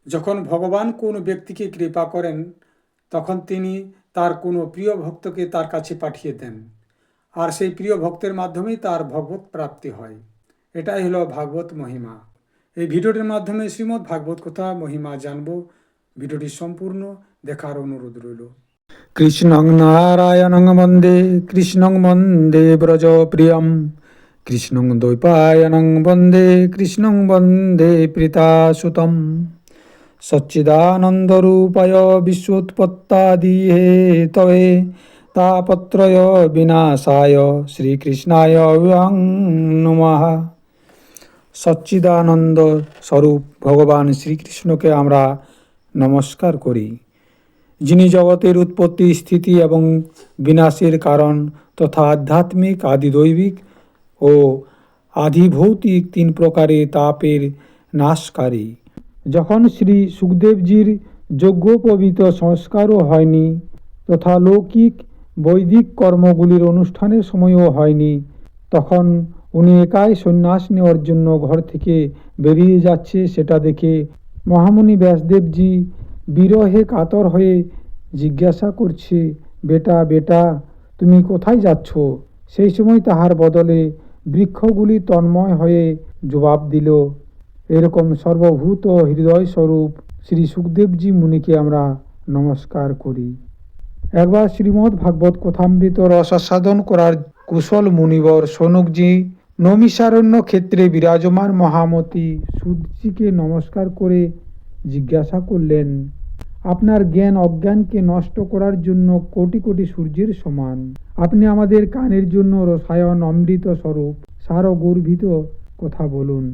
যখন ভগবান কোনো ব্যক্তিকে কৃপা করেন তখন তিনি তার কোনো প্রিয় ভক্তকে তার কাছে পাঠিয়ে দেন, আর সেই প্রিয় ভক্তের মাধ্যমেই তার ভগবত প্রাপ্তি হয়। এটাই হলো ভাগবত মহিমা। এই ভিডিওটির মাধ্যমে শ্রীমদ্ ভাগবত কথা মহিমা জানব। ভিডিওটি সম্পূর্ণ দেখার অনুরোধ রইল। কৃষ্ণং নারায়ণং বন্দে কৃষ্ণং বন্দে ব্রজ প্রিয়ম কৃষ্ণং দ্বৈপায়নং বন্দে কৃষ্ণং বন্দে প্রীতাসুতম সচ্চিদানন্দরূপায় বিশ্বোৎপত্তাদি হেতয়ে তাপত্রয় বিনাশায় শ্রীকৃষ্ণায় নমঃ। সচ্চিদানন্দ স্বরূপ ভগবান শ্রীকৃষ্ণকে আমরা নমস্কার করি, যিনি জগতের উৎপত্তি, স্থিতি এবং বিনাশের কারণ তথা আধ্যাত্মিক, আদিদৈবিক ও আধিভৌতিক তিন প্রকারে তাপের নাশকারী। যখন শ্রী সুখদেবজির যজ্ঞোপবীত সংস্কারও হয়নি তথা লৌকিক বৈদিক কর্মগুলির অনুষ্ঠানের সময়ও হয়নি, তখন উনি একাই সন্ন্যাস নেওয়ার জন্য ঘর থেকে বেরিয়ে যাচ্ছে। সেটা দেখে মহামুনি ব্যাসদেবজি বিরহে কাতর হয়ে জিজ্ঞাসা করছে, বেটা বেটা তুমি কোথায় যাচ্ছ? সেই সময় তাহার বদলে বৃক্ষগুলি তন্ময় হয়ে জবাব দিল, এরকম সর্বভূত হৃদয় স্বরূপ শ্রী সুখদেবজি মুনিকে আমরা নমস্কার করি। একবার শ্রীমদ্ ভাগবত কথামৃত রসাস্বাদন করার কুশল মুনিবর সনকজি নৈমিষারণ্য ক্ষেত্রে বিরাজমান মহামতি সুতজিকে নমস্কার করে জিজ্ঞাসা করলেন, আপনার জ্ঞান অজ্ঞানকে নষ্ট করার জন্য কোটি কোটি সূর্যের সমান। আপনি আমাদের কানের জন্য রসায়ন অমৃত স্বরূপ সারগর্ভিত কথা বলুন।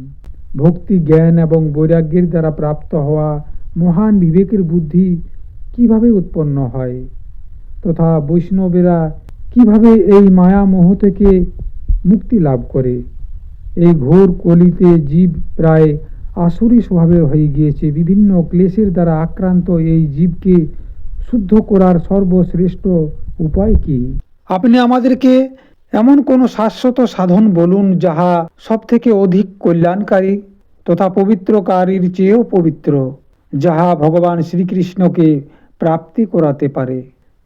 ভক্তি, জ্ঞান এবং বৈরাগ্যের দ্বারা প্রাপ্ত হওয়া মহান বিবেকের বুদ্ধি কিভাবে উৎপন্ন হয়, তথা বৈষ্ণবেরা কিভাবে এই মায়া মোহ থেকে মুক্তি লাভ করে। এই ঘোর কলিতে জীব প্রায় আসুরি স্বভাবের হয়ে গিয়েছে। বিভিন্ন ক্লেশের দ্বারা আক্রান্ত এই জীবকে শুদ্ধ করার সর্বশ্রেষ্ঠ উপায় কি? আপনি আমাদেরকে এমন কোনো শাশ্বত সাধন বলুন যাহা সব থেকে অধিক কল্যাণকারী তথা পবিত্রকারীর চেয়েও পবিত্র, যাহা ভগবান শ্রীকৃষ্ণকে প্রাপ্তি করাতে পারে,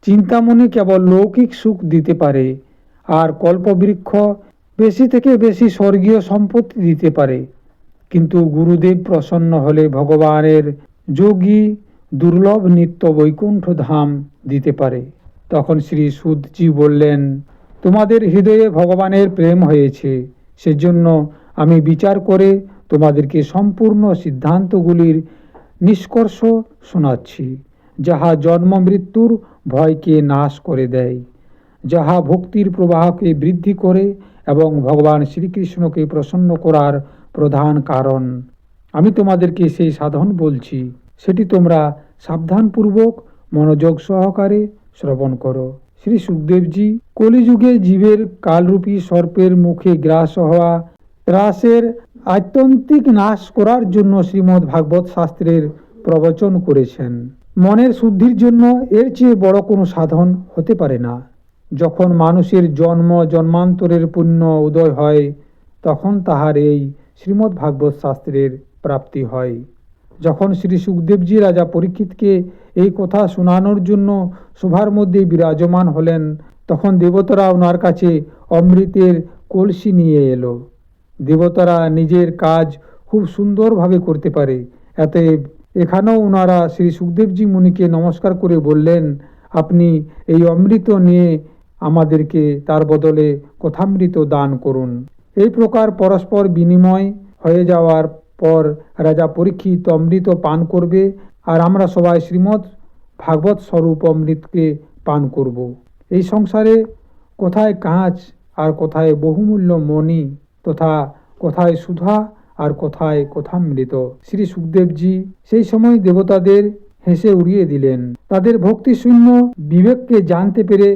চিন্তামণি কেবল লৌকিক সুখ দিতে পারে, আর কল্পবৃক্ষ বেশি থেকে বেশি স্বর্গীয় সম্পত্তি দিতে পারে, কিন্তু গুরুদেব প্রসন্ন হলে ভগবানের যোগী দুর্লভ নিত্য বৈকুণ্ঠ ধাম দিতে পারে। তখন শ্রী সুতজি বললেন, তোমাদের হৃদয়ে ভগবানের প্রেম হয়েছে, সেজন্য আমি বিচার করে তোমাদেরকে সম্পূর্ণ সিদ্ধান্তগুলির নিষ্কর্ষ শোনাচ্ছি, যাহা জন্ম মৃত্যুর ভয়কে নাশ করে দেয়, যাহা ভক্তির প্রবাহকে বৃদ্ধি করে এবং ভগবান শ্রীকৃষ্ণকে প্রসন্ন করার প্রধান কারণ। আমি তোমাদেরকে সেই সাধন বলছি, সেটি তোমরা সাবধানপূর্বক মনোযোগ সহকারে শ্রবণ করো। শ্রী সুখদেবজি কলিযুগে জীবের কালরূপী সর্পের মুখে গ্রাস হওয়া ত্রাসের আত্যন্তিক নাশ করার জন্য শ্রীমদ্ ভাগবত শাস্ত্রের প্রবচন করেছেন। মনের শুদ্ধির জন্য এর চেয়ে বড় কোনো সাধন হতে পারে না। যখন মানুষের জন্ম জন্মান্তরের পুণ্য উদয় হয় তখন তাহার এই শ্রীমদ্ ভাগবত শাস্ত্রের প্রাপ্তি হয়। যখন শ্রী সুখদেবজি রাজা পরীক্ষিতকে এই কথা শোনানোর জন্য সভার মধ্যে বিরাজমান হলেন, তখন দেবতারা ওনার কাছে অমৃতের কলসি নিয়ে এলো। দেবতারা নিজের কাজ খুব সুন্দরভাবে করতে পারে, অতএব এখানেও ওনারা শ্রী সুখদেবজি মুনিকে নমস্কার করে বললেন, আপনি এই অমৃত নিয়ে আমাদেরকে তার বদলে কথামৃত দান করুন। এই প্রকার পরস্পর বিনিময় হয়ে যাওয়ার পর রাজা পরীক্ষিত অমৃত পান করবে, আর আমরা সবাই শ্রীমদ্ ভাগবত স্বরূপ অমৃতকে পান করব। এই সংসারে কোথায় কাঁচ আর কোথায় বহুমূল্য মণি, তথা কোথায় সুধা আর কোথায় কথামৃত। শ্রী সুখদেবজি সেই সময় দেবতাদের হেসে উড়িয়ে দিলেন। তাদের ভক্তিশূন্য বিবেককে জানতে পেরে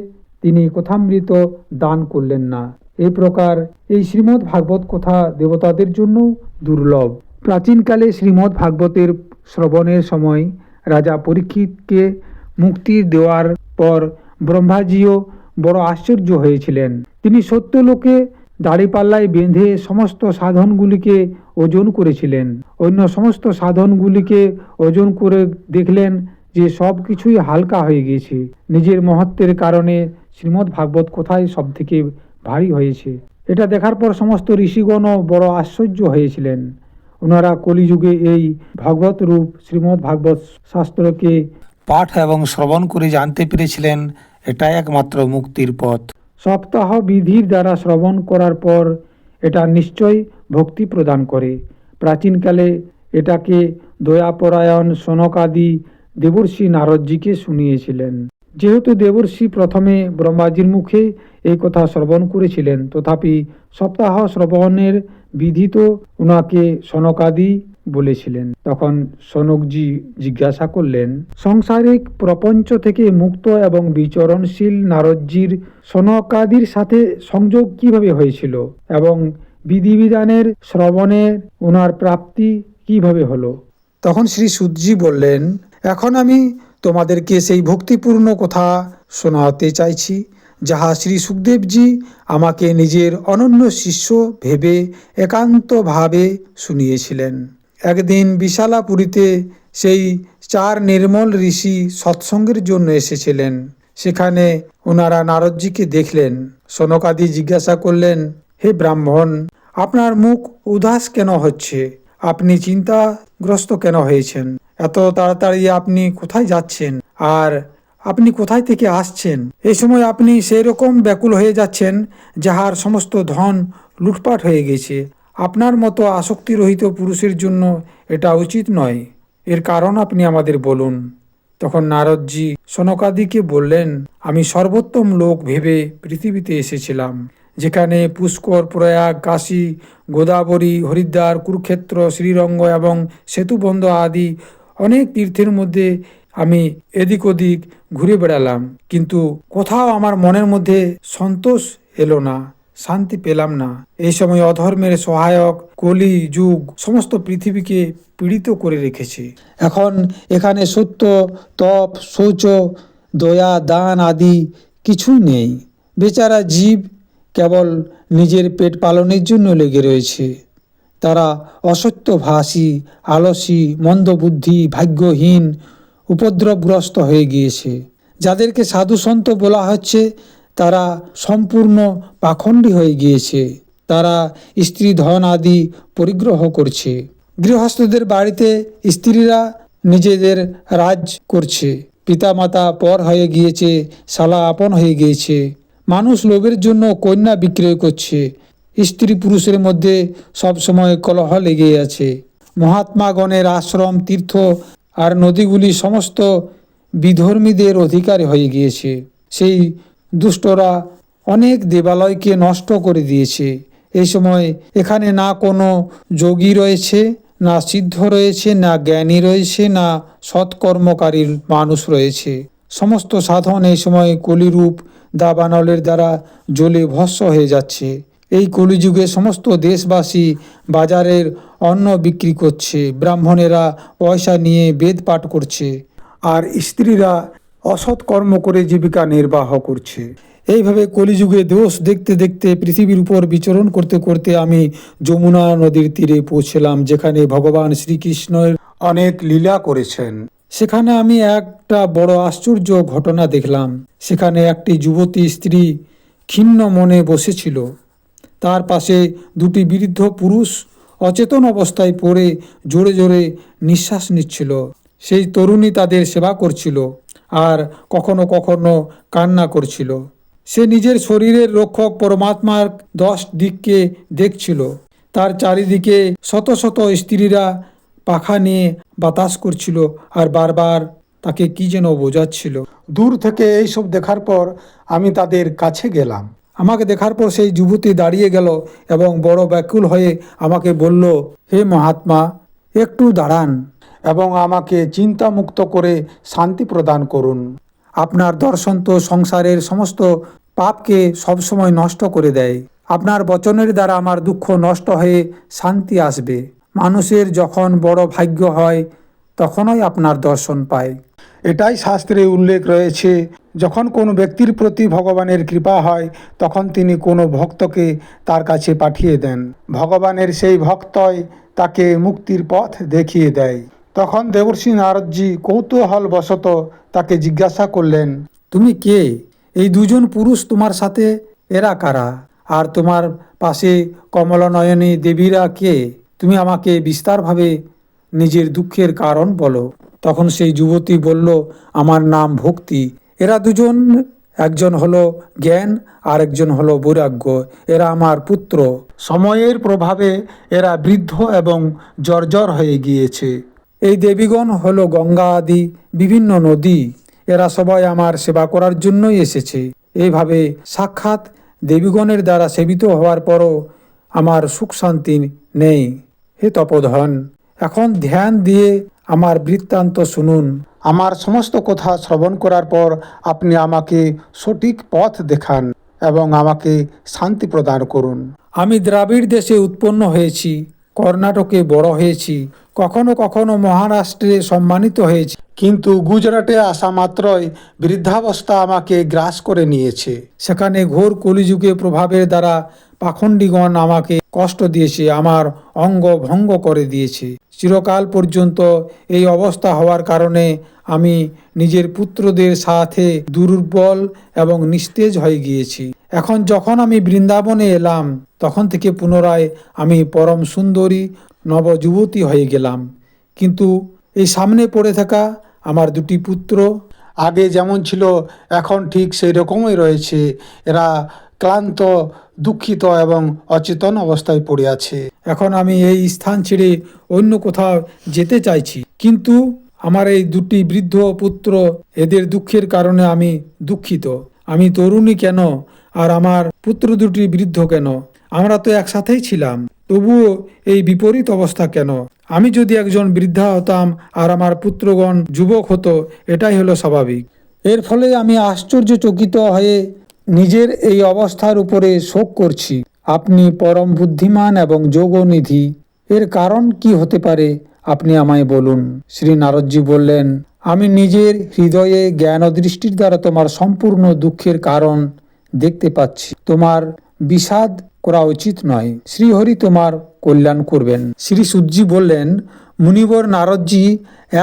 তিনি কথামৃত দান করলেন না। এই প্রকার এই শ্রীমদ্ ভাগবত কথা দেবতাদের জন্য দুর্লভ। প্রাচীনকালে শ্রীমদ্ ভাগবতের শ্রবণের সময় রাজা পরীক্ষিতকে মুক্তি দেওয়ার পর ব্রহ্মাজিও বড় আশ্চর্য হয়েছিলেন। তিনি সত্যলোকে দাড়িপাল্লায় বেঁধে সমস্ত সাধনগুলিকে ওজন করেছিলেন। অন্য সমস্ত সাধনগুলিকে ওজন করে দেখলেন যে সব কিছুই হালকা হয়ে গিয়েছে। নিজের মহত্বের কারণে শ্রীমদ্ ভাগবত কোথায় সব থেকে ভারী হয়েছে। এটা দেখার পর সমস্ত ঋষিগণও বড় আশ্চর্য হয়েছিলেন। ওনারা কলিযুগে এই ভগবত রূপ শ্রীমদ্ ভাগবত শাস্ত্রকে পাঠ এবং শ্রবণ করে জানতে পেরেছিলেন এটাই একমাত্র মুক্তির পথ। সপ্তাহ বিধির দ্বারা শ্রবণ করার পর এটা নিশ্চয় ভক্তি প্রদান করে। প্রাচীনকালে এটাকে দয়াপরায়ণ সনকাদি দেবর্ষি নারদজিকে শুনিয়েছিলেন। যেহেতু দেবর্ষি প্রথমে ব্রহ্মাজির মুখে এই কথা শ্রবণ করেছিলেন, তথাপি সপ্তাহ শ্রবণের বিধি তো ওনাকে সনকাদি বলেছিলেন। তখন সনকজি জিজ্ঞাসা করলেন, সাংসারিক প্রপঞ্চ থেকে মুক্ত এবং বিচরণশীল নারদজির সনকাদির সাথে সংযোগ কিভাবে হয়েছিল এবং বিধিবিধানের শ্রবণের ওনার প্রাপ্তি কিভাবে হলো? তখন শ্রী সুতজি বললেন, এখন আমি তোমাদেরকে সেই ভক্তিপূর্ণ কথা শোনাতে চাইছি, যাহা শ্রী সুখদেবজি আমাকে নিজের অনন্য শিষ্য ভেবে একান্তভাবে শুনিয়েছিলেন। একদিন বিশালাপুরীতে সেই 4 নির্মল ঋষি সৎসঙ্গের জন্য এসেছিলেন। সেখানে ওনারা নারদজিকে দেখলেন। সনকাদি জিজ্ঞাসা করলেন, হে ব্রাহ্মণ, আপনার মুখ উদাস কেন হচ্ছে? আপনি চিন্তাগ্রস্ত কেন হয়েছেন? এত তাড়াতাড়ি আপনি কোথায় যাচ্ছেন আর আপনি কোথায় থেকে আসছেন? এই সময় আপনি সেই রকম ব্যাকুল হয়ে যাচ্ছেন যাহার সমস্ত ধন লুটপাট হয়ে গেছে। আপনার মতো আসক্তিরহিত পুরুষের জন্য এটা উচিত নয়। এর কারণ আপনি আমাদের বলুন। তখন নারদজি সনকাদিকে বললেন, আমি সর্বোত্তম লোক ভেবে পৃথিবীতে এসেছিলাম, যেখানে পুষ্কর, প্রয়াগ, কাশী, গোদাবরী, হরিদ্বার, কুরুক্ষেত্র, শ্রীরঙ্গ এবং সেতুবন্ধ আদি অনেক তীর্থের মধ্যে আমি এদিক ওদিক ঘুরে বেড়ালাম, কিন্তু কোথাও আমার মনের মধ্যে সন্তোষ এলো না, শান্তি পেলাম না। এই সময় অধর্মের সহায়ক কলি যুগ সমস্ত পৃথিবীকে পীড়িত করে রেখেছে। এখন এখানে সত্য, তপ, শৌচ, দয়া, দান আদি কিছুই নেই। বেচারা জীব কেবল নিজের পেট পালনের জন্য লেগে রয়েছে। তারা অসত্যভাষী, আলসী, মন্দবুদ্ধি, ভাগ্যহীন, উপদ্রবগ্রস্ত হয়ে গিয়েছে। যাদেরকে সাধু সন্ত বলা হচ্ছে তারা সম্পূর্ণ পাখণ্ডী হয়ে গিয়েছে। তারা স্ত্রী ধন আদি পরিগ্রহ করছে। গৃহস্থদের বাড়িতে স্ত্রীরা নিজেদের রাজ করছে। পিতামাতা পর হয়ে গিয়েছে, শালা আপন হয়ে গিয়েছে। মানুষ লোভের জন্য কন্যা বিক্রয় করছে। স্ত্রী পুরুষের মধ্যে সবসময় কলহ লেগে আছে। মহাত্মাগণের আশ্রম, তীর্থ আর নদীগুলি সমস্ত বিধর্মীদের অধিকার হয়ে গিয়েছে। সেই দুষ্টরা অনেক দেবালয়কে নষ্ট করে দিয়েছে। এই সময় এখানে না কোনো যোগী রয়েছে, না সিদ্ধ রয়েছে, না জ্ঞানী রয়েছে, না সৎকর্মকারী মানুষ রয়েছে। সমস্ত সাধন এই সময় কলিরূপ দাবানলের দ্বারা জ্বলে ভস্ম হয়ে যাচ্ছে। এই কলিযুগে সমস্ত দেশবাসী বাজারের অন্ন বিক্রি করছে, ব্রাহ্মণেরা পয়সা নিয়ে বেদ পাঠ করছে, আর স্ত্রীরা অসৎ কর্ম করে জীবিকা নির্বাহ করছে। এইভাবে কলিযুগে দোষ দেখতে দেখতে পৃথিবীর উপর বিচরণ করতে করতে আমি যমুনা নদীর তীরে পৌঁছলাম, যেখানে ভগবান শ্রীকৃষ্ণের অনেক লীলা করেছেন। সেখানে আমি একটা বড় আশ্চর্য ঘটনা দেখলাম। সেখানে একটি যুবতী স্ত্রী ক্ষীণ মনে বসেছিল। তার পাশে 2টি বৃদ্ধ পুরুষ অচেতন অবস্থায় পড়ে জোরে জোরে নিঃশ্বাস নিচ্ছিল। সেই তরুণী তাদের সেবা করছিল আর কখনো কখনো কান্না করছিল। সে নিজের শরীরের রক্ষক পরমাত্মার 10 দিককে দেখছিল। তার চারিদিকে শত শত স্ত্রীরা পাখা নিয়ে বাতাস করছিল আর বারবার তাকে কি যেন বোঝাচ্ছিল। দূর থেকে এইসব দেখার পর আমি তাদের কাছে গেলাম। আমাকে দেখার পর সেই যুবতী দাঁড়িয়ে গেল এবং বড় ব্যাকুল হয়ে আমাকে বলল, হে মহাত্মা, একটু দাঁড়ান এবং আমাকে চিন্তামুক্ত করে শান্তি প্রদান করুন। আপনার দর্শন তো সংসারের সমস্ত পাপকে সবসময় নষ্ট করে দেয়। আপনার বচনের দ্বারা আমার দুঃখ নষ্ট হয়ে শান্তি আসবে। মানুষের যখন বড় ভাগ্য হয় তখনই আপনার দর্শন পায়। এটাই শাস্ত্রে উল্লেখ রয়েছে যখন কোনো ব্যক্তির প্রতি ভগবানের কৃপা হয় তখন তিনি কোনো ভক্তকে তার কাছে পাঠিয়ে দেন। ভগবানের সেই ভক্তই তাকে মুক্তির পথ দেখিয়ে দেয়। তখন দেবর্ষি নারদজি কৌতূহলবশত তাকে জিজ্ঞাসা করলেন, তুমি কে? এই দুজন পুরুষ তোমার সাথে, এরা কারা? আর তোমার পাশে কমলনয়নী দেবীরা কে? তুমি আমাকে বিস্তারভাবে নিজের দুঃখের কারণ বলো। তখন সেই যুবতী বলল, আমার নাম ভক্তি। এরা দুজন, একজন হলো জ্ঞান আর একজন হলো বৈরাগ্য। এরা আমার পুত্র। সময়ের প্রভাবে এরা বৃদ্ধ এবং জর্জর হয়ে গিয়েছে। এই দেবীগণ হলো গঙ্গা আদি বিভিন্ন নদী। এরা সবাই আমার সেবা করার জন্যই এসেছে। এইভাবে সাক্ষাৎ দেবীগণের দ্বারা সেবিত হওয়ার পরও আমার সুখ শান্তি নেই। হে তপোধন, এখন ধ্যান দিয়ে আমার বৃত্তান্ত শুনুন। আমার সমস্ত কথা শ্রবণ করার পর আপনি আমাকে সঠিক পথ দেখান এবং আমাকে শান্তি প্রদান করুন। আমি দ্রাবিড় দেশে উৎপন্ন হয়েছি, কর্ণাটকে বড় হয়েছি, কখনো কখনো মহারাষ্ট্রে সম্মানিত হয়েছি, কিন্তু গুজরাটে আসা মাত্রই বৃদ্ধাবস্থা আমাকে গ্রাস করে নিয়েছে। সেখানে ঘোর কলিযুগে প্রভাবের দ্বারা পাখণ্ডীগণ আমাকে কষ্ট দিয়েছে, আমার অঙ্গ ভঙ্গ করে দিয়েছে। চিরকাল পর্যন্ত এই অবস্থা হওয়ার কারণে আমি নিজের পুত্রদের সাথে দুর্বল এবং নিস্তেজ হয়ে গিয়েছি। এখন যখন আমি বৃন্দাবনে এলাম তখন থেকে পুনরায় আমি পরম সুন্দরী নবযুবতী হয়ে গেলাম। কিন্তু এই সামনে পড়ে থাকা আমার দুটি পুত্র আগে যেমন ছিল এখন ঠিক সেই রকমই রয়েছে। এরা ক্লান্ত, দুঃখিত এবং অচেতন অবস্থায় পড়ে আছে। এখন আমি এই স্থান ছেড়ে অন্য কোথাও যেতে চাইছি, কিন্তু আমার এই দুটি বৃদ্ধ পুত্র, এদের দুঃখের কারণে আমি দুঃখিত। আমি তরুণী কেন আর আমার পুত্র দুটি বৃদ্ধ কেন? আমরা তো একসাথেই ছিলাম, তবুও এই বিপরীত অবস্থা কেন? আমি যদি একজন বৃদ্ধা হতাম আর আমার পুত্রগণ যুবক হতো, এটাই হলো স্বাভাবিক। এর ফলে আমি আশ্চর্যচকিত হয়ে নিজের এই অবস্থার উপরে শোক করছি। আপনি পরম বুদ্ধিমান এবং যোগনিধি, এর কারণ কি হতে পারে আপনি আমায় বলুন। শ্রী নারদজি বললেন, আমি নিজের হৃদয়ে জ্ঞান ও দৃষ্টির দ্বারা তোমার সম্পূর্ণ দুঃখের কারণ দেখতে পাচ্ছি। তোমার বিষাদ করা উচিত নয়। শ্রীহরি তোমার কল্যাণ করবেন। শ্রী সূতজি বললেন, মুনিবর নারদজি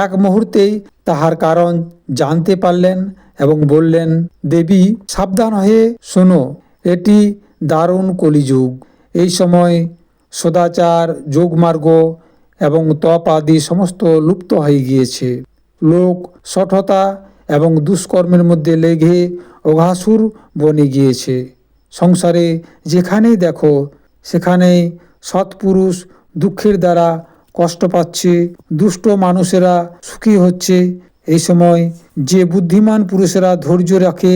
এক মুহূর্তেই তাহার কারণ জানতে পারলেন এবং বললেন, দেবী সাবধান হয়ে শোনো, এটি দারুণ কলিযুগ। এই সময় সদাচার, যোগমার্গ এবং তপ আদি সমস্ত লুপ্ত হয়ে গিয়েছে। লোক শঠতা এবং দুষ্কর্মের মধ্যে লেগে অঘাসুর বনে গিয়েছে। সংসারে যেখানেই দেখো সেখানেই সৎপুরুষ দুঃখের দ্বারা কষ্ট পাচ্ছে, দুষ্ট মানুষেরা সুখী হচ্ছে। এই সময় যে বুদ্ধিমান পুরুষেরা ধৈর্য রাখে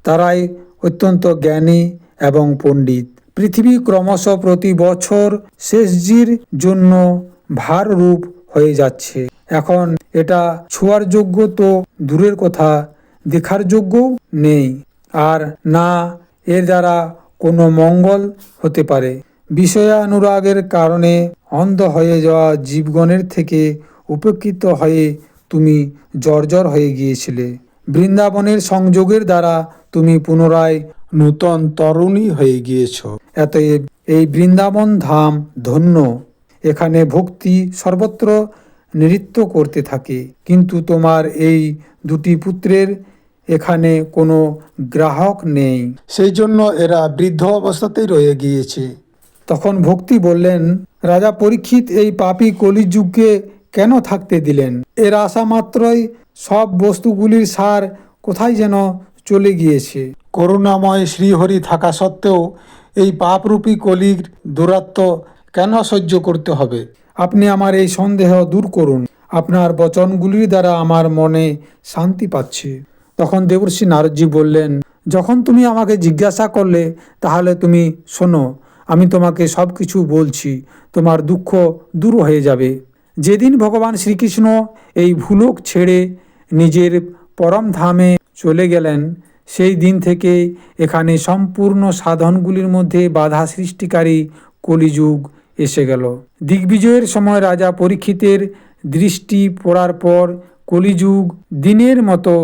তারাই অত্যন্ত জ্ঞানী এবং পণ্ডিত। পৃথিবী ক্রমশ প্রতি বছর শেষজির জন্য ভাররূপ হয়ে যাচ্ছে। এখন এটা ছোঁয়ার যোগ্য তো দূরের কথা, দেখার যোগ্যও নেই, আর না এর দ্বারা কোনো মঙ্গল হতে পারে। বিষয়ানুরাগের কারণে অন্ধ হয়ে যাওয়া জীবগণের থেকে উপেক্ষিত হয়ে তুমি জর্জর হয়ে গিয়েছিলে। বৃন্দাবনের সংযোগের দ্বারা তুমি পুনরায় নূতন তরুণী হয়ে গিয়েছ। অতএব এই বৃন্দাবন ধাম ধন্য। এখানে ভক্তি সর্বত্র নৃত্য করতে থাকে। কিন্তু তোমার এই দুটি পুত্রের এখানে কোনো গ্রাহক নেই, সেই জন্য এরা বৃদ্ধ অবস্থাতেই রয়ে গিয়েছে। তখন ভক্তি বললেন, রাজা পরীক্ষিত এই পাপী কলিযুগকে কেন থাকতে দিলেন? এর আসা মাত্রই সব বস্তুগুলির সার কোথায় যেন চলে গিয়েছে। করুণাময় শ্রীহরি থাকা সত্ত্বেও এই পাপরূপী কলির দুরাত্ম কেন সহ্য করতে হবে? আপনি আমার এই সন্দেহ দূর করুন। আপনার বচনগুলির দ্বারা আমার মনে শান্তি পাচ্ছে। তখন দেবর্ষি নারদজি বললেন, যখন তুমি আমাকে জিজ্ঞাসা করলে তাহলে তুমি শোনো, আমি তোমাকে সব কিছু বলছি, তোমার দুঃখ দূর হয়ে যাবে। যেদিন ভগবান শ্রীকৃষ্ণ এই ভূলোক ছেড়ে নিজের পরম ধামে চলে গেলেন, সেই দিন থেকে এখানে সম্পূর্ণ সাধনগুলির মধ্যে বাধা সৃষ্টিকারী কলিযুগ এসে গেল। দিগ্বিজয়ের সময় রাজা পরীক্ষিতের দৃষ্টি পড়ার পর কলিযুগ দিনের মতো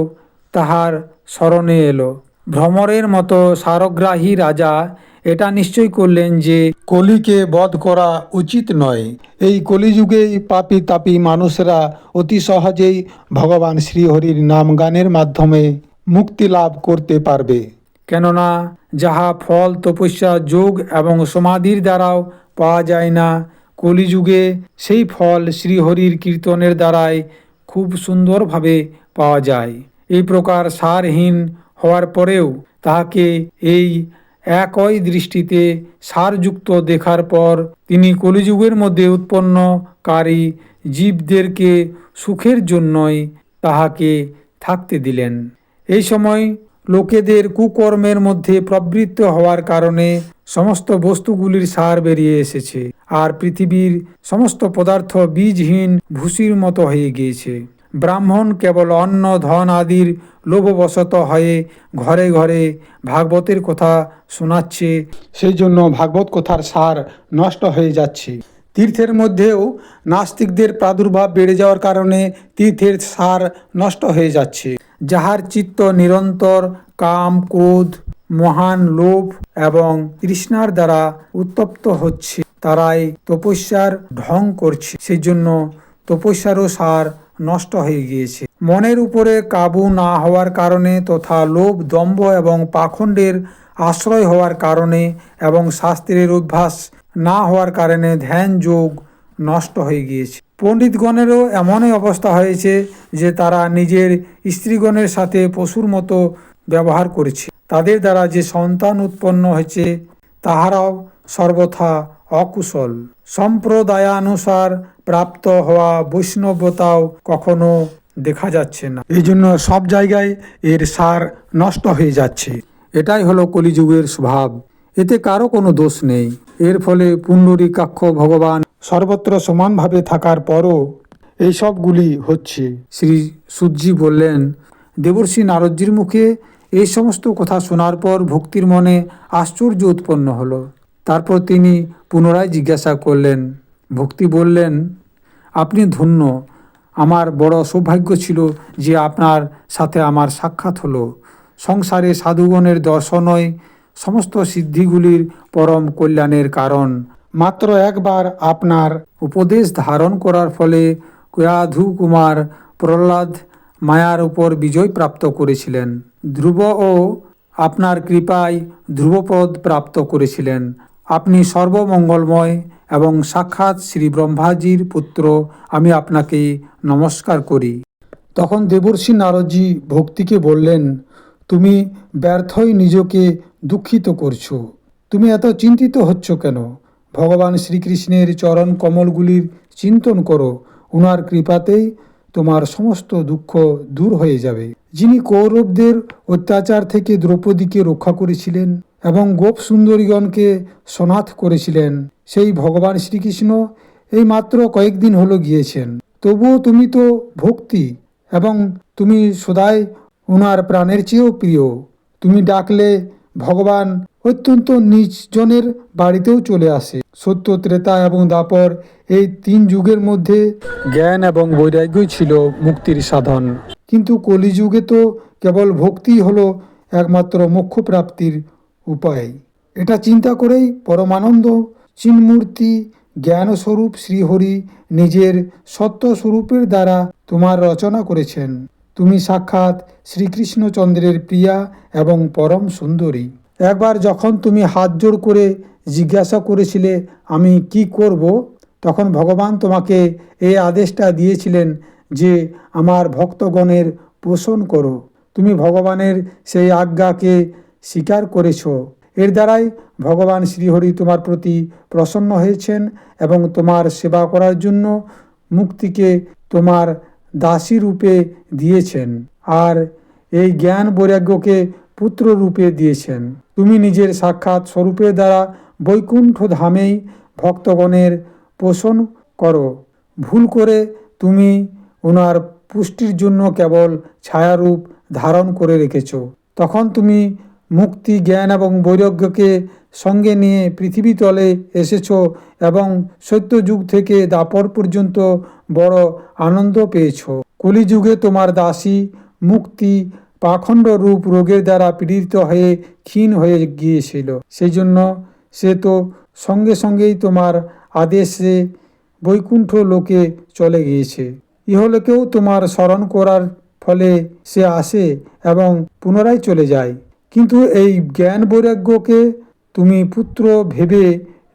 তাহার স্মরণে এলো। ভ্রমরের মতো সারগ্রাহী রাজা এটা নিশ্চয় করলেন যে কলিকে বধ করা উচিত নয়। এই কলিযুগেই পাপী তাপী মানুষরা অতি সহজেই ভগবান শ্রীহরির নাম গানের মাধ্যমে মুক্তি লাভ করতে পারবে। কেননা যাহা ফল তপস্যা, যোগ এবং সমাধির দ্বারাও পাওয়া যায় না, কলিযুগে সেই ফল শ্রীহরির কীর্তনের দ্বারাই খুব সুন্দরভাবে পাওয়া যায়। এই প্রকার সারহীন হওয়ার পরেও তাহাকে এই একই দৃষ্টিতে সারযুক্ত দেখার পর তিনি কলিযুগের মধ্যে উৎপন্নকারী জীবদেরকে সুখের জন্যই তাহাকে থাকতে দিলেন। এই সময় লোকেদের কুকর্মের মধ্যে প্রবৃত্ত হওয়ার কারণে সমস্ত বস্তুগুলির সার বেরিয়ে এসেছে, আর পৃথিবীর সমস্ত পদার্থ বীজহীন ভুসির মতো হয়ে গিয়েছে। ব্রাহ্মণ কেবল অন্ন ধন আদির লোভবশত হয়ে ঘরে ঘরে ভাগবতের কথা শোনাচ্ছে, সেই জন্য ভাগবত কথার সার নষ্ট হয়ে যাচ্ছে। তীর্থের মধ্যেও নাস্তিকদের প্রাদুর্ভাব বেড়ে যাওয়ার কারণে তীর্থের সার নষ্ট হয়ে যাচ্ছে। যাহার চিত্ত নিরন্তর কাম, ক্রোধ, মহান লোভ এবং তৃষ্ণার দ্বারা উত্তপ্ত হচ্ছে, তারাই তপস্যার ঢং করছে, সেই জন্য তপস্যারও সার নষ্ট হয়ে গিয়েছে। মনের উপরে কাবু না হওয়ার কারণে তথা লোভ, দম্ভ এবং পাখণ্ডের আশ্রয় হওয়ার কারণে এবং শাস্ত্রের অভ্যাস না হওয়ার কারণে ধ্যান যোগ নষ্ট হয়ে গিয়েছে। পণ্ডিতগণেরও এমনই অবস্থা হয়েছে যে তারা নিজের স্ত্রীগণের সাথে পশুর মতো ব্যবহার করেছে। তাদের দ্বারা যে সন্তান উৎপন্ন হয়েছে তাহারাও সর্বথা অকুশল। সম্প্রদায়ানুসার প্রাপ্ত হওয়া বৈষ্ণবতাও কখনো দেখা যাচ্ছে না। এই জন্য সব জায়গায় এর সার নষ্ট হয়ে যাচ্ছে। এটাই হলো কলিযুগের স্বভাব, এতে কারো কোনো দোষ নেই। এর ফলে পুণ্ডরীকাক্ষ ভগবান সর্বত্র সমানভাবে থাকার পরও এই সবগুলি হচ্ছে। শ্রী সুতজি বললেন, দেবর্ষি নারদজির মুখে এই সমস্ত কথা শোনার পর ভক্তির মনে আশ্চর্য উৎপন্ন হলো। তারপর তিনি পুনরায় জিজ্ঞাসা করলেন। ভক্তি বললেন, আপনি ধন্য, আমার বড় সৌভাগ্য ছিল যে আপনার সাথে আমার সাক্ষাৎ হলো। সংসারে সাধুগণের দর্শনই সমস্ত সিদ্ধিগুলির পরম কল্যাণের কারণ। মাত্র একবার আপনার উপদেশ ধারণ করার ফলে কয়াধু কুমার প্রহ্লাদ মায়ার উপর বিজয় প্রাপ্ত করেছিলেন। ধ্রুবও আপনার কৃপায় ধ্রুবপদ প্রাপ্ত করেছিলেন। আপনি সর্বমঙ্গলময় এবং সাক্ষাৎ শ্রী ব্রহ্মাজির পুত্র, আমি আপনাকে নমস্কার করি। তখন দেবর্ষি নারদজি ভক্তিকে বললেন, তুমি ব্যর্থই নিজকে দুঃখিত করছো। তুমি এত চিন্তিত হচ্ছ কেন? ভগবান শ্রীকৃষ্ণের চরণ কমলগুলির চিন্তন করো, উনার কৃপাতেই তোমার সমস্ত দুঃখ দূর হয়ে যাবে। যিনি কৌরবদের অত্যাচার থেকে দ্রৌপদীকে রক্ষা করেছিলেন এবং গোপ সুন্দরীগণকে সনাথ করেছিলেন, সেই ভগবান শ্রীকৃষ্ণ এই মাত্র কয়েকদিন হলো গিয়েছেন। তবুও তুমি তো ভক্তি এবং তুমি সদাই ওনার প্রাণের চেয়েও প্রিয়। তুমি ডাকলে ভগবান অত্যন্ত নির্জনের বাড়িতেও চলে আসে। সত্য, ত্রেতা এবং দ্বাপর এই 3 যুগের মধ্যে জ্ঞান এবং বৈরাগ্যই ছিল মুক্তির সাধন। কিন্তু কলিযুগে তো কেবল ভক্তি হলো একমাত্র মোক্ষ প্রাপ্তির উপায়। এটা চিন্তা করেই পরমানন্দ চিন্মূর্তি জ্ঞানস্বরূপ শ্রীহরি নিজের সত্যস্বরূপের দ্বারা তোমার রচনা করেছেন। তুমি সাক্ষাৎ শ্রীকৃষ্ণচন্দ্রের প্রিয়া এবং পরম সুন্দরী। একবার যখন তুমি হাত জোড় করে জিজ্ঞাসা করেছিলে আমি কি করব, তখন ভগবান তোমাকে এই আদেশটা দিয়েছিলেন যে আমার ভক্তগণের পোষণ করো। তুমি ভগবানের সেই আজ্ঞাকে স্বীকার করেছ। এর দ্বারাই ভগবান শ্রীহরি তোমার প্রতি প্রসন্ন হয়েছেন এবং তোমার সেবা করার জন্য মুক্তিকে তোমার দাসী রূপে দিয়েছেন আর এই জ্ঞান বৈরাগ্যকে পুত্র রূপে দিয়েছেন। তুমি নিজের সাক্ষাৎ স্বরূপের দ্বারা বৈকুণ্ঠ ধামেই ভক্তগণের পোষণ করো। ভুল করে তুমি ওনার পুষ্টির জন্য কেবল ছায়ারূপ ধারণ করে রেখেছ। তখন তুমি মুক্তি, জ্ঞান এবং বৈরাগ্যকে সঙ্গে নিয়ে পৃথিবী তলে এসেছ এবং সত্যযুগ থেকে দ্বাপর পর্যন্ত বড় আনন্দ পেয়েছ। কলিযুগে তোমার দাসী মুক্তি পাখণ্ড রূপ রোগের দ্বারা পীড়িত হয়ে ক্ষীণ হয়ে গিয়েছিল। সেই জন্য সে তো সঙ্গে সঙ্গেই তোমার আদেশে বৈকুণ্ঠ লোকে চলে গিয়েছে। ইহলোকেও তোমার স্মরণ করার ফলে সে আসে এবং পুনরায় চলে যায়। কিন্তু এই জ্ঞান বৈরাগ্যকে তুমি পুত্র ভেবে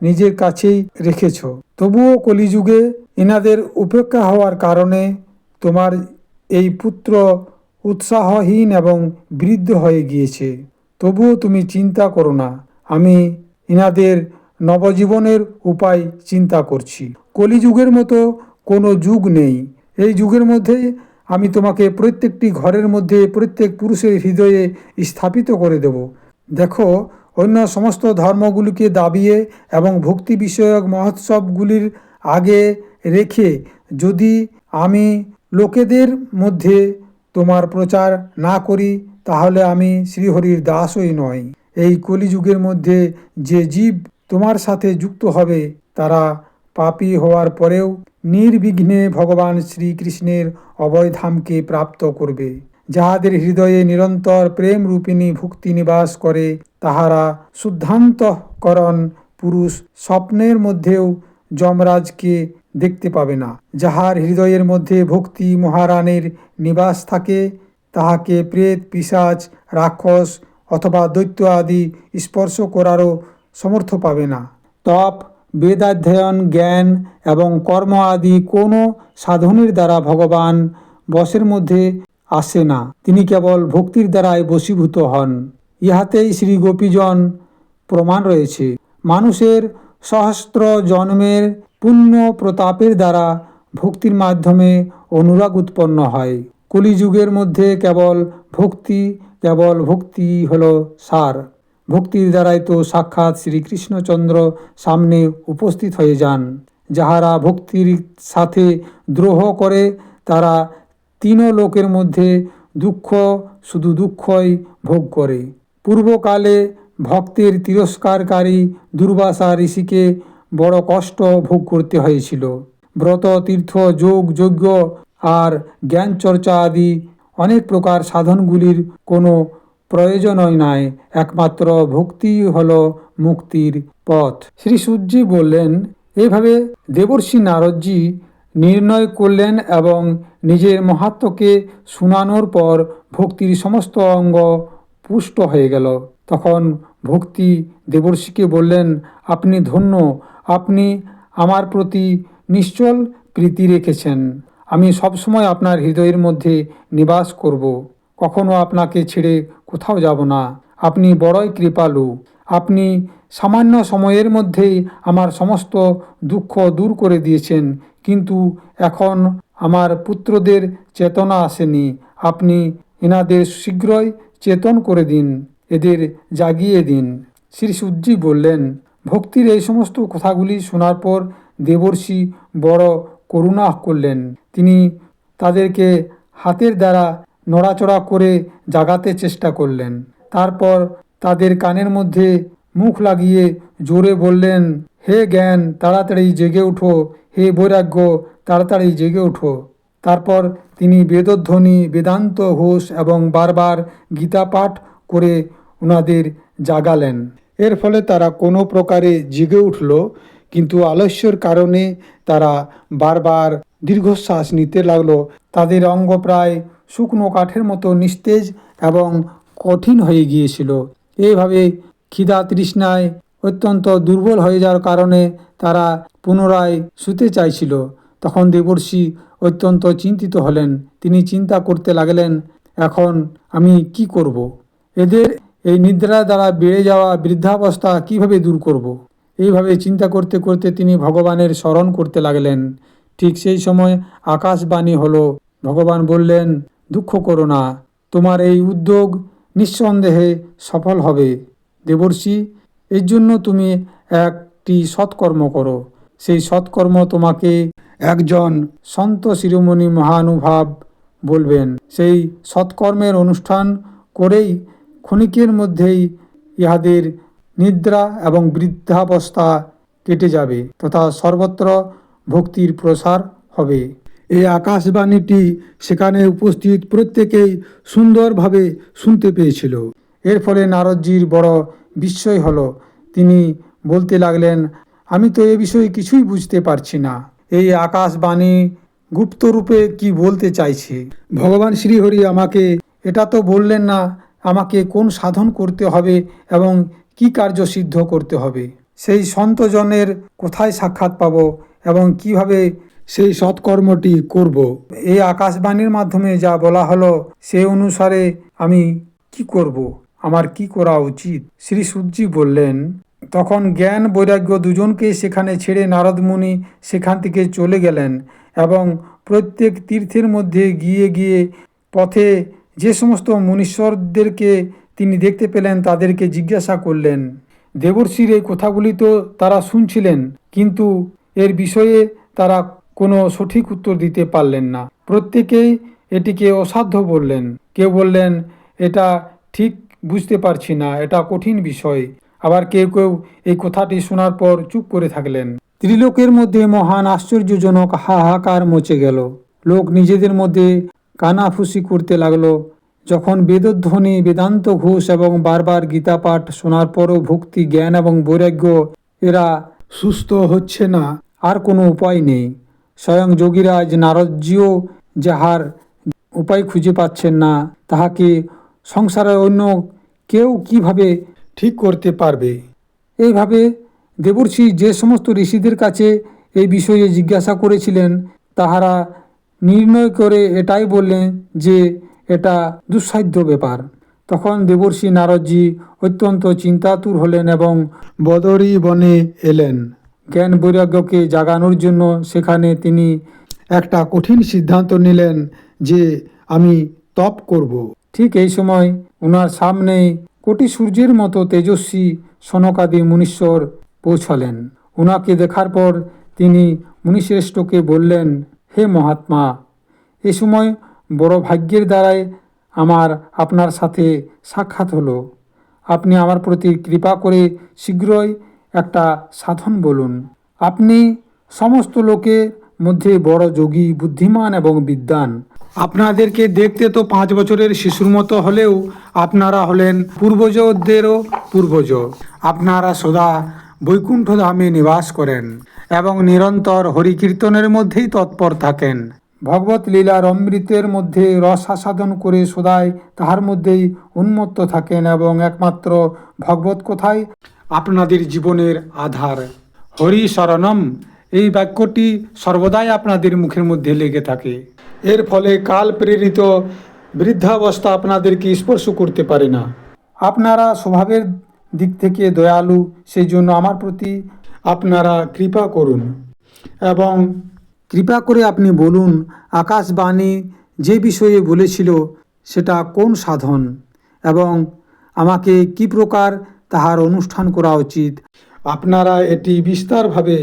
নিজের কাছেই রেখেছ। তবুও কলিযুগে এনাদের উপেক্ষা হওয়ার কারণে তোমার এই পুত্র উৎসাহহীন এবং বৃদ্ধ হয়ে গিয়েছে। তবুও তুমি চিন্তা করো না, আমি এনাদের নবজীবনের উপায় চিন্তা করছি। কলিযুগের মতো কোনো যুগ নেই। এই যুগের মধ্যে আমি তোমাকে প্রত্যেকটি ঘরের মধ্যে প্রত্যেক পুরুষের হৃদয়ে স্থাপিত করে দেব। দেখো, অন্য সমস্ত ধর্মগুলিকে দাবিয়ে এবং ভক্তি বিষয়ক মহোৎসবগুলির আগে রেখে যদি আমি লোকেদের মধ্যে তোমার প্রচার না করি, তাহলে আমি শ্রীহরির দাসই নই। এই কলিযুগের মধ্যে যে জীব তোমার সাথে যুক্ত হবে তারা পাপী হওয়ার পরেও নির্বিঘ্নে ভগবান শ্রীকৃষ্ণের অভয়ধামকে প্রাপ্ত করবে। যাহাদের হৃদয়ে নিরন্তর প্রেম রূপিণী ভক্তি নিবাস করে তাহারা শুদ্ধান্তঃকরণ পুরুষ স্বপ্নের মধ্যেও যমরাজকে দেখতে পাবে না। যাহার হৃদয়ের মধ্যে ভক্তি মহারানীর নিবাস থাকে তাহাকে প্রেত পিশাচ রাক্ষস অথবা দৈত্য আদি স্পর্শ করারও সমর্থ পাবে না। তপ বেদাধ্যয়ন জ্ঞান এবং কর্ম আদি কোনো সাধনের দ্বারা ভগবান বশের মধ্যে আসে না, তিনি কেবল ভক্তির দ্বারাই বশীভূত হন। ইহাতেই শ্রী গোপীজন প্রমাণ রয়েছে। মানুষের সহস্র জন্মের পুণ্য প্রতাপের দ্বারা ভক্তির মাধ্যমে অনুরাগ উৎপন্ন হয়। কলিযুগের মধ্যে কেবল ভক্তি হল সার। ভক্তির দ্বারাই তো সাক্ষাৎ শ্রীকৃষ্ণচন্দ্র সামনে উপস্থিত হয়ে যান। যাহারা ভক্তির সাথে দ্রোহ করে তারা তিন লোকের মধ্যে শুধু দুঃখই ভোগ করে। পূর্বকালে ভক্তের তিরস্কারকারী দুর্বাসা ঋষিকে বড় কষ্ট ভোগ করতে হয়েছিল। ব্রত তীর্থ যোগ যজ্ঞ আর জ্ঞান চর্চা আদি অনেক প্রকার সাধনগুলির কোনো প্রয়োজনই নাই, একমাত্র ভক্তি হল মুক্তির পথ। শ্রী সূর্যজি বললেন, এইভাবে দেবর্ষি নারদজি নির্ণয় করলেন এবং নিজের মাহাত্ম্যকে শোনানোর পর ভক্তির সমস্ত অঙ্গ পুষ্ট হয়ে গেল। তখন ভক্তি দেবর্ষিকে বললেন, আপনি ধন্য, আপনি আমার প্রতি নিশ্চল প্রীতি রেখেছেন। আমি সবসময় আপনার হৃদয়ের মধ্যে নিবাস করব, কখনো আপনাকে ছেড়ে কোথাও যাব না। আপনি বড়ই কৃপালু। আপনি সামান্য সময়ের মধ্যেই আমার সমস্ত দুঃখ দূর করে দিয়েছেন, কিন্তু এখন আমার পুত্রদের চেতনা আসেনি। আপনি এনাদের শীঘ্রই চেতন করে দিন, এদের জাগিয়ে দিন। শ্রী সূর্যজি বললেন, ভক্তির এই সমস্ত কথাগুলি শোনার পর দেবর্ষি বড় করুণা করলেন। তিনি তাদেরকে হাতের দ্বারা নড়াচড়া করে জাগাতে চেষ্টা করলেন। তারপর তাদের কানের মধ্যে মুখ লাগিয়ে জোরে বললেন, হে জ্ঞান, তাড়াতাড়ি জেগে উঠো, হে বৈরাগ্য, তাড়াতাড়ি জেগে উঠো। তারপর তিনি বেদধ্বনি, বেদান্ত ঘোষ এবং বারবার গীতা পাঠ করে ওনাদের জাগালেন। এর ফলে তারা কোনো প্রকারে জেগে উঠল, কিন্তু আলস্যর কারণে তারা বারবার দীর্ঘশ্বাস নিতে লাগলো। তাদের অঙ্গ প্রায় শুকনো কাঠের মতো নিস্তেজ এবং কঠিন হয়ে গিয়েছিল। এইভাবে ক্ষিধা তৃষ্ণায় অত্যন্ত দুর্বল হয়ে যাওয়ার কারণে তারা পুনরায় শুতে চাইছিল। তখন দেবর্ষি অত্যন্ত চিন্তিত হলেন। তিনি চিন্তা করতে লাগলেন, এখন আমি কি করব? এদের এই নিদ্রা দ্বারা বেড়ে যাওয়া বৃদ্ধাবস্থা কিভাবে দূর করব? এইভাবে চিন্তা করতে করতে তিনি ভগবানের স্মরণ করতে লাগলেন। ঠিক সেই সময় আকাশবাণী হলো। ভগবান বললেন, দুঃখ করো না, তোমার এই উদ্যোগ নিঃসন্দেহে সফল হবে। দেবর্ষি, এর জন্য তুমি একটি সৎকর্ম করো। সেই সৎকর্ম তোমাকে একজন সন্ত শিরোমণি মহানুভাব বলবেন। সেই সৎকর্মের অনুষ্ঠান করেই ক্ষণিকের মধ্যেই ইহাদের নিদ্রা এবং বৃদ্ধাবস্থা কেটে যাবে তথা সর্বত্র ভক্তির প্রসার হবে। এই আকাশবাণীটি সেখানে উপস্থিত প্রত্যেকেই সুন্দরভাবে শুনতে পেয়েছিল। এর ফলে নারদজির বড় বিস্ময় হলো। তিনি বলতে লাগলেন, আমি তো এ বিষয়ে কিছুই বুঝতে পারছি না। এই আকাশবাণী গুপ্তরূপে কি বলতে চাইছে? ভগবান শ্রীহরি আমাকে এটা তো বললেন না আমাকে কোন সাধন করতে হবে এবং কি কার্য সিদ্ধ করতে হবে। সেই সন্তজনের কোথায় সাক্ষাৎ পাবো এবং কিভাবে সেই সৎকর্মটি করব। এই আকাশবাণীর মাধ্যমে যা বলা হলো সে অনুসারে আমি কি করব, আমার কি করা উচিত? শ্রী সূর্যি বললেন, তখন জ্ঞান বৈরাগ্য দুজনকে সেখানে ছেড়ে নারদ মুনি সেখান থেকে চলে গেলেন এবং প্রত্যেক তীর্থের মধ্যে গিয়ে গিয়ে পথে যে সমস্ত মুনীশ্বরদেরকে তিনি দেখতে পেলেন তাদেরকে জিজ্ঞাসা করলেন। দেবর্ষির এই কথাগুলি তো তারা শুনছিলেন, কিন্তু এর বিষয়ে তারা কোনো সঠিক উত্তর দিতে পারলেন না। প্রত্যেকেই এটিকে অসাধ্য বললেন। কেউ বললেন এটা ঠিক বুঝতে পারছি না, এটা কঠিন বিষয়। আবার কেউ কেউ এই কথাটি শোনার পর চুপ করে থাকলেন। ত্রিলোকের মধ্যে মহান আশ্চর্যজনক হাহাকার মচে গেল। লোক নিজেদের মধ্যে কানাফুসি করতে লাগলো। যখন বেদধ্বনি, বেদান্ত ঘোষ এবং বারবার গীতা পাঠ শোনার পরও ভক্তি, জ্ঞান এবং বৈরাগ্য এরা সুস্থ হচ্ছে না, আর কোনো উপায় নেই। স্বয়ং যোগীরাজ নারদজিও যাহার উপায় খুঁজে পাচ্ছেন না, তাহাকে সংসারের অন্য কেউ কিভাবে ঠিক করতে পারবে? এইভাবে দেবর্ষি যে সমস্ত ঋষিদের কাছে এই বিষয়ে জিজ্ঞাসা করেছিলেন, তাহারা নির্ণয় করে এটাই বললেন যে এটা দুঃসাধ্য ব্যাপার। তখন দেবর্ষি নারদজি অত্যন্ত চিন্তাতুর হলেন এবং বদরী বনে এলেন। জ্ঞান বৈরাগ্যকে জাগানোর জন্য সেখানে তিনি একটা কঠিন সিদ্ধান্ত নিলেন যে আমি তপ করব। ঠিক এই সময় ওনার সামনে কোটি সূর্যের মতো তেজস্বী সনকাদি মুনীশ্বর পৌঁছালেন। ওনাকে দেখার পর তিনি মুনিশ্রেষ্ঠকে বললেন, হে মহাত্মা, এ সময় বড় ভাগ্যের দ্বারাই আমার আপনার সাথে সাক্ষাৎ হলো। আপনি আমার প্রতি কৃপা করে শীঘ্রই একটা সাধন বলুন। আপনি সমস্ত লোকের মধ্যে বড় যোগী, বুদ্ধিমান এবং বিদ্বান। আপনাদেরকে দেখতে তো 5 বছরের শিশুর মতো হলেও আপনারা হলেন পূর্বজদেরও পূর্বজ। আপনারা সদা বৈকুণ্ঠ ধামে নিবাস করেন এবং নিরন্তর হরিকীর্তনের মধ্যেই তৎপর থাকেন। ভগবত লীলার অমৃতের মধ্যে রস আস্বাদন করে সদাই তাহার মধ্যেই উন্মত্ত থাকেন এবং একমাত্র ভগবত কথাই আপনাদের জীবনের আধার। হরি শরণম, এই বাক্যটি সর্বদাই আপনাদের মুখের মধ্যে লেগে থাকে। এর ফলে কাল প্রেরিত বৃদ্ধাবস্থা আপনাদেরকে স্পর্শ করতে পারে না। আপনারা স্বভাবের দিক থেকে দয়ালু, সেই জন্য আমার প্রতি আপনারা কৃপা করুন এবং কৃপা করে আপনি বলুন আকাশবাণী যে বিষয়ে বলেছিল সেটা কোন সাধন এবং আমাকে কি প্রকার তাহার অনুষ্ঠান করা উচিত। আপনারা এটি বিস্তারভাবে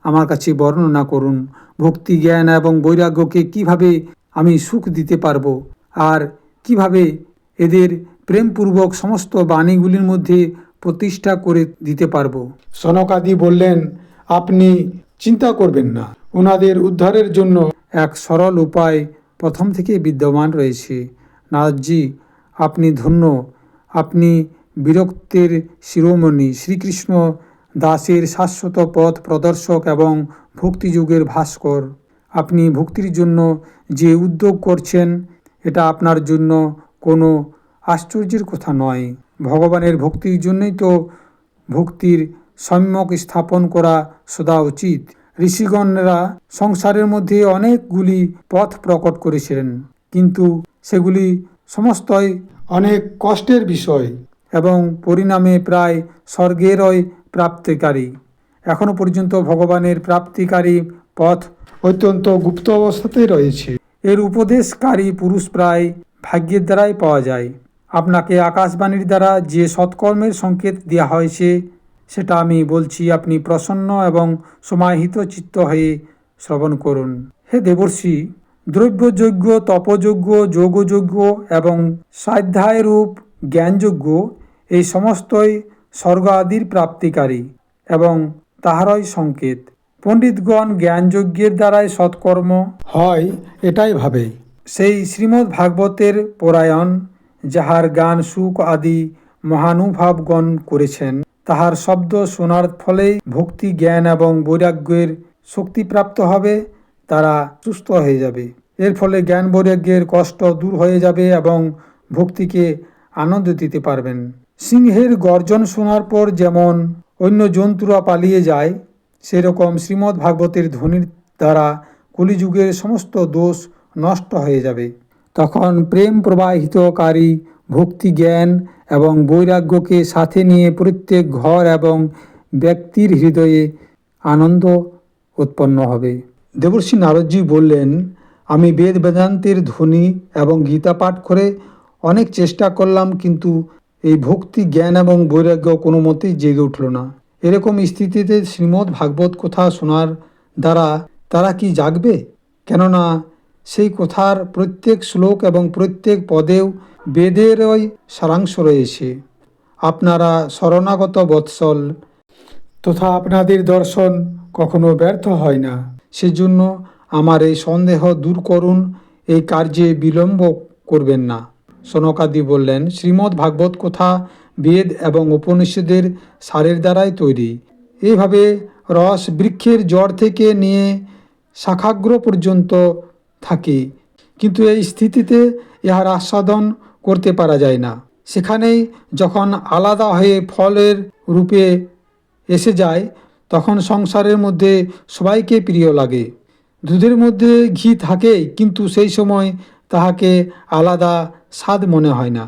আমার কাছে বর্ণনা করুন। ভক্তি, জ্ঞান এবং বৈরাগ্যকে কিভাবে আমি সুখ দিতে পারবো আর কিভাবে এদের প্রেমপূর্বক সমস্ত বাণীগুলির মধ্যে প্রতিষ্ঠা করে দিতে পারবো। সনকাদি বললেন, আপনি চিন্তা করবেন না, ওনাদের উদ্ধারের জন্য এক সরল উপায় প্রথম থেকে বিদ্যমান রয়েছে। নারদজি, আপনি ধন্য। আপনি বিরক্তের শিরোমণি, শ্রীকৃষ্ণ দাসের শাশ্বত পথ প্রদর্শক এবং ভক্তিযুগের ভাস্কর। আপনি ভক্তির জন্য যে উদ্যোগ করছেন এটা আপনার জন্য কোনো আশ্চর্যের কথা নয়। ভগবানের ভক্তির জন্যই তো ভক্তির সম্যক স্থাপন করা সদা উচিত। ঋষিগণরা সংসারের মধ্যে অনেকগুলি পথ প্রকট করেছিলেন, কিন্তু সেগুলি সমস্তই অনেক কষ্টের বিষয় এবং পরিণামে প্রায় স্বর্গেরই প্রাপ্তিকারী। এখনো পর্যন্ত ভগবানের প্রাপ্তিকারী পথ অত্যন্ত গুপ্ত অবস্থাতেই রয়েছে। এর উপদেশকারী পুরুষ প্রায় ভাগ্যের দ্বারাই পাওয়া যায়। আপনাকে আকাশবাণীর দ্বারা যে সৎকর্মের সংকেত দেওয়া হয়েছে সেটা আমি বলছি, আপনি প্রসন্ন এবং সমাহিত চিত্ত হয়ে শ্রবণ করুন। হে দেবর্ষি, দ্রব্যযজ্ঞ, তপযজ্ঞ, যোগযজ্ঞ এবং স্বাধ্যায়রূপ জ্ঞানযজ্ঞ এই সমস্তই স্বর্গ আদির প্রাপ্তিকারী এবং তাহারই সংকেত। পণ্ডিতগণ জ্ঞানযজ্ঞের দ্বারাই সৎকর্ম হয় এটাই ভাবে। সেই শ্রীমদ্ ভাগবতের পরায়ণ যাহার গান সুখ আদি মহানুভাবগণ করেছেন, তাহার শব্দ শোনার ফলেই ভক্তি জ্ঞান এবং বৈরাগ্যের শক্তিপ্রাপ্ত হবে, তারা সুস্থ হয়ে যাবে। এর ফলে জ্ঞান বৈরাগ্যের কষ্ট দূর হয়ে যাবে এবং ভক্তিকে আনন্দ দিতে পারবেন। সিংহের গর্জন শোনার পর যেমন অন্য জন্তুরা পালিয়ে যায়, সেরকম শ্রীমদ্ ভাগবতের ধ্বনির দ্বারা কলিযুগের সমস্ত দোষ নষ্ট হয়ে যাবে। তখন প্রেম প্রবাহিতকারী ভক্তি জ্ঞান এবং বৈরাগ্যকে সাথে নিয়ে প্রত্যেক ঘর এবং ব্যক্তির হৃদয়ে আনন্দ উৎপন্ন হবে। দেবর্ষি নারদজি বললেন, আমি বেদ বেদান্তের ধ্বনি এবং গীতা পাঠ করে অনেক চেষ্টা করলাম, কিন্তু এই ভক্তি জ্ঞান এবং বৈরাগ্য কোনো মতেই জেগে উঠল না। এরকম স্থিতিতে শ্রীমদ্ ভাগবত কথা শোনার দ্বারা তারা কি জাগবে? কেননা সেই কথার প্রত্যেক শ্লোক এবং প্রত্যেক পদেও বেদেরই সারাংশ রয়েছে। আপনারা শরণাগত বৎসল তথা আপনাদের দর্শন কখনো ব্যর্থ হয় না। সেজন্য আমার এই সন্দেহ দূর করুন, এই কার্যে বিলম্ব করবেন না। সনকাদি বললেন, শ্রীমদ্ ভাগবত কথা বেদ এবং উপনিষদের সারের দ্বারাই তৈরি। এইভাবে রস বৃক্ষের জড় থেকে নিয়ে শাখাগ্র পর্যন্ত থাকে, কিন্তু এই স্থিতিতে ইহার আস্বাদন করতে পারা যায় না। সেখানেই যখন আলাদা হয়ে ফলের রূপে এসে যায়, তখন সংসারের মধ্যে সবাইকে প্রিয় লাগে। দুধের মধ্যে ঘি থাকে, কিন্তু সেই সময় তাহাকে আলাদা স্বাদ মনে হয় না।